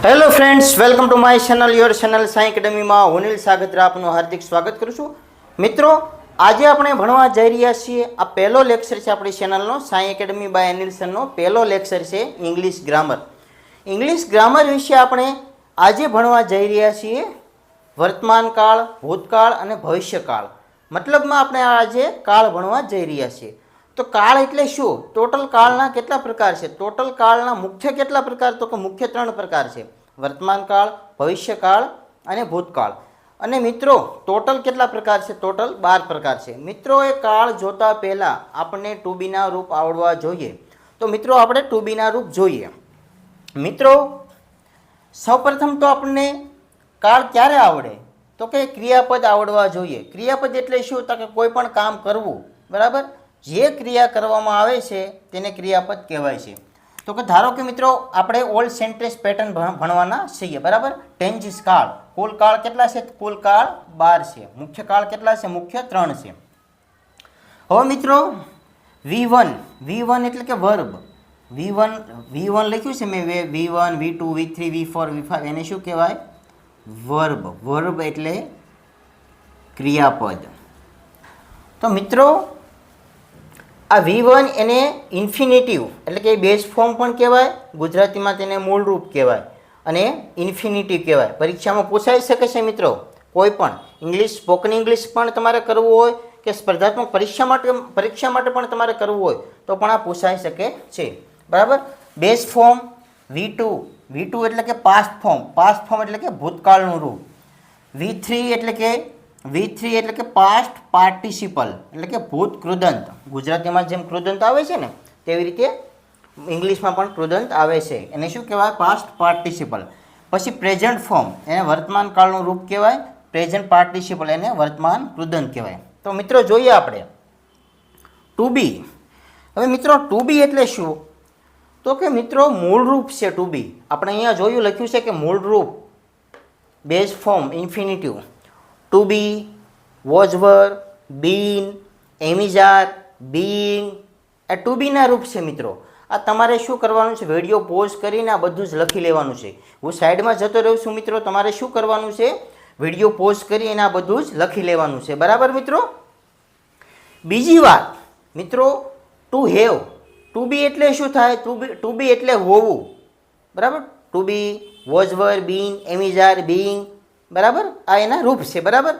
Hello friends, welcome to my channel your channel Sai એકેડમીમાં હું નીલ સાગત્રા આપનું હાર્દિક સ્વાગત કરું છું. મિત્રો, આજે આપણે ભણવા જઈ રહ્યા છીએ. આ પહેલો લેક્ચર છે આપણી ચેનલનો સાઈ એકેડમી બાય અનિલ સરનો પહેલો લેક્ચર છે ઇંગ્લિશ ગ્રામર. ઇંગ્લિશ ગ્રામર વિશે આપણે આજે ભણવા જઈ રહ્યા છીએ વર્તમાન કાળ, ભૂતકાળ અને ભવિષ્યકાળ. મતલબમાં આપણે આજે કાળ ભણવા જઈ રહ્યા છીએ. તો કાળ એટલે શું? ટોટલ કાળના કેટલા પ્રકાર છે? ટોટલ કાળના મુખ્ય કેટલા પ્રકાર? તો કે મુખ્ય 3 પ્રકાર છે: વર્તમાન કાળ, ભવિષ્યકાળ અને ભૂતકાળ. અને મિત્રો, ટોટલ કેટલા પ્રકાર છે? ટોટલ 12 પ્રકાર છે. મિત્રો, એ કાળ જોતા પહેલાં આપણને ટુ બીના રૂપ આવડવા જોઈએ. તો મિત્રો, આપણે ટુ બીના રૂપ જોઈએ. મિત્રો, સૌપ્રથમ તો આપણને કાળ ક્યારે આવડે? તો કે ક્રિયાપદ આવડવા જોઈએ. ક્રિયાપદ એટલે શું? તો કે કોઈ પણ કામ કરવું, બરાબર? જે ક્રિયા કરવામાં આવે છે તેને ક્રિયાપદ કહેવાય છે. તો કે ધારો કે મિત્રો, આપણે ઓલ સેન્ટેન્સ પેટર્ન ભણવાના છીએ, બરાબર? ટેન્જીસ કાળ, કુલ કાળ કેટલા છે? કુલ કાળ 12 છે. મુખ્ય કાળ કેટલા છે? મુખ્ય 3 છે. હવે મિત્રો, V1 એટલે કે વર્બ. V1 લખ્યું છે મેં, V1, V2, V3, V4, V5, એને શું કહેવાય? વર્બ. વર્બ એટલે ક્રિયાપદ. તો મિત્રો, આ V1 એને ઇન્ફિનિટિવ એટલે કે બેઝ ફોર્મ પણ કહેવાય, ગુજરાતીમાં તેને મૂળ રૂપ કહેવાય અને ઇન્ફિનિટિવ કહેવાય. પરીક્ષામાં પૂછાઈ શકે છે મિત્રો. કોઈ પણ ઇંગ્લિશ, સ્પોકન ઇંગ્લિશ પણ તમારે કરવું હોય કે સ્પર્ધાત્મક પરીક્ષા માટે પણ તમારે કરવું હોય તો પણ આ પૂછાઈ શકે છે, બરાબર? બેઝ ફોર્મ V2 એટલે કે પાસ્ટ ફોર્મ એટલે કે ભૂતકાળનું રૂપ. V3 એટલે કે પાસ્ટ પાર્ટિસિપલ એટલે કે ભૂત કૃદંત. ગુજરાતીમાં જેમ કૃદંત આવે છે ને તેવી રીતે ઇંગ્લિશમાં પણ કૃદંત આવે છે. એને શું કહેવાય? Past participle. પછી પ્રેઝન્ટ ફોર્મ, એને વર્તમાન કાળનું રૂપ કહેવાય. પ્રેઝન્ટ પાર્ટિસિપલ એને વર્તમાન કૃદંત કહેવાય. તો મિત્રો, જોઈએ આપણે ટુ બી. હવે મિત્રો, ટુ બી એટલે શું? તો કે મિત્રો, મૂળ રૂપ છે ટુ બી. આપણે અહીંયા જોયું, લખ્યું છે કે મૂળ રૂપ, base form, infinitive. To be, was were, been, am is are, being, આ ટુ બીના રૂપ છે મિત્રો. આ તમારે શું કરવાનું છે? વિડીયો પોઝ કરીને આ બધું જ લખી લેવાનું છે. હું સાઈડમાં જતો રહું છું મિત્રો. તમારે શું કરવાનું છે? વિડીયો પોઝ કરીને આ બધું જ લખી લેવાનું છે, બરાબર મિત્રો? બીજી વાત મિત્રો, ટુ હેવ. ટુ બી એટલે શું થાય? ટુ બી એટલે હોવું, બરાબર? To be, was were, been, am is are, being, બરાબર? આ એના રૂપ છે, બરાબર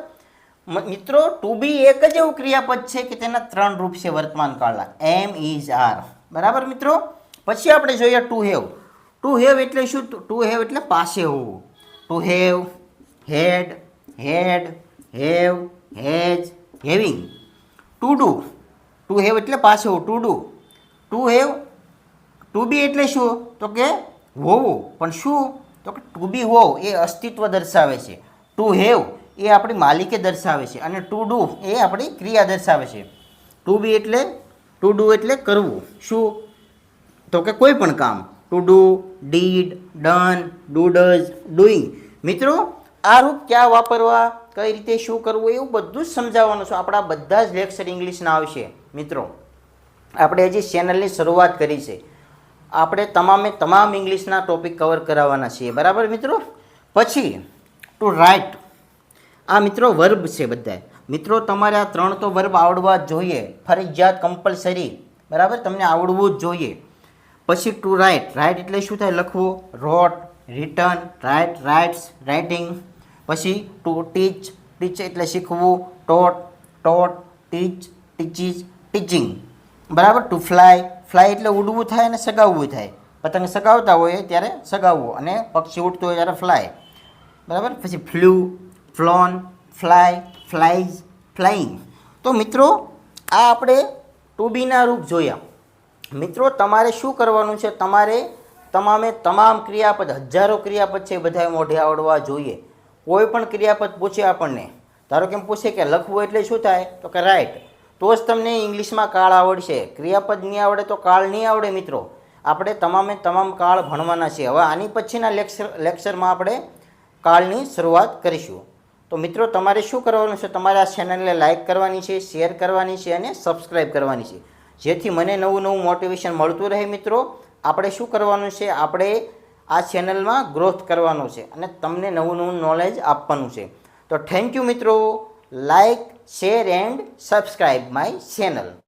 મિત્રો? ટુ બી એક જ એવું ક્રિયાપદ છે કે તેના 3 રૂપ છે વર્તમાન કાળના: એમ, ઇઝ, આર, બરાબર મિત્રો? પછી આપણે જોઈએ ટુ હેવ. ટુ હેવ એટલે શું? ટુ હેવ એટલે પાસે હોવું. To have, had, have, has, having. To do. To have એટલે પાસે હોવું, ટુ ડુ. ટુ બી એટલે શું? તો કે હોવું. પણ શું? તો કે ટુ બી હોવ એ અસ્તિત્વ દર્શાવે છે. ટુ હેવ એ આપણી માલિકી દર્શાવે છે અને ટુ ડુ એ આપણી ક્રિયા દર્શાવે છે. ટુ ડુ એટલે કરવું. શું? તો કે કોઈ પણ કામ. To do, did, done, do, does, doing. મિત્રો, આ રૂપ ક્યાં વાપરવા, કઈ રીતે શું કરવું, એવું બધું જ સમજાવવાનું છે. આપણા બધા જ લેક્ચર ઇંગ્લિશના આવશે મિત્રો. આપણે હજી ચેનલની શરૂઆત કરી છે. આપણે તમામ ઇંગ્લિશના ટોપિક કવર કરાવવાના છીએ, બરાબર મિત્રો? પછી ટુ રાઇટ. આ મિત્રો વર્બ છે બધા. મિત્રો, તમારે આ 3 તો વર્બ આવડવા જ જોઈએ, ફરજિયાત, કમ્પલસરી, બરાબર? તમને આવડવું જ જોઈએ. પછી ટુ રાઇટ. રાઇટ એટલે શું થાય? લખવું. રોટ, રિટન, રાઇટ, રાઇટ્સ, રાઇટિંગ. પછી ટુ ટીચ. ટીચ એટલે શીખવું. ટોટ, ટીચ, ટીચીસ, ટીચિંગ, બરાબર? Two fly. ફ્લાય એટલે ઉડવું થાય અને સગાવવું થાય. પતંગ સગાવતા હોય ત્યારે સગાવવું અને પક્ષી ઉડતું હોય ત્યારે ફ્લાય, બરાબર? પછી ફ્લુ, ફ્લોન, ફ્લાય, ફ્લાઇઝ, ફ્લાઇંગ. તો મિત્રો, આ આપણે ટુ બીના રૂપ જોયા. મિત્રો, તમારે શું કરવાનું છે? તમારે તમામ ક્રિયાપદ, હજારો ક્રિયાપદ છે, બધા મોઢે આવડવા જોઈએ. કોઈ પણ ક્રિયાપદ પૂછે આપણને, ધારો કે પૂછે કે લખવું એટલે શું થાય? તો કે રાઇટ. તો જ તમને ઇંગ્લિશમાં કાળ આવડશે. ક્રિયાપદ નહીં આવડે તો કાળ નહીં આવડે મિત્રો. આપણે તમામ કાળ ભણવાના છે. હવે આની પછીના લેક્ચરમાં આપણે કાળની શરૂઆત કરીશું. તો મિત્રો, તમારે શું કરવાનું છે? તમારે આ ચેનલને લાઇક કરવાની છે, શેર કરવાની છે અને સબસ્ક્રાઈબ કરવાની છે, જેથી મને નવું મોટિવેશન મળતું રહે. મિત્રો, આપણે શું કરવાનું છે? આપણે આ ચેનલમાં ગ્રોથ કરવાનો છે અને તમને નવું નવું નોલેજ આપવાનું છે. તો થેન્ક યુ મિત્રો. Like, share and subscribe my channel.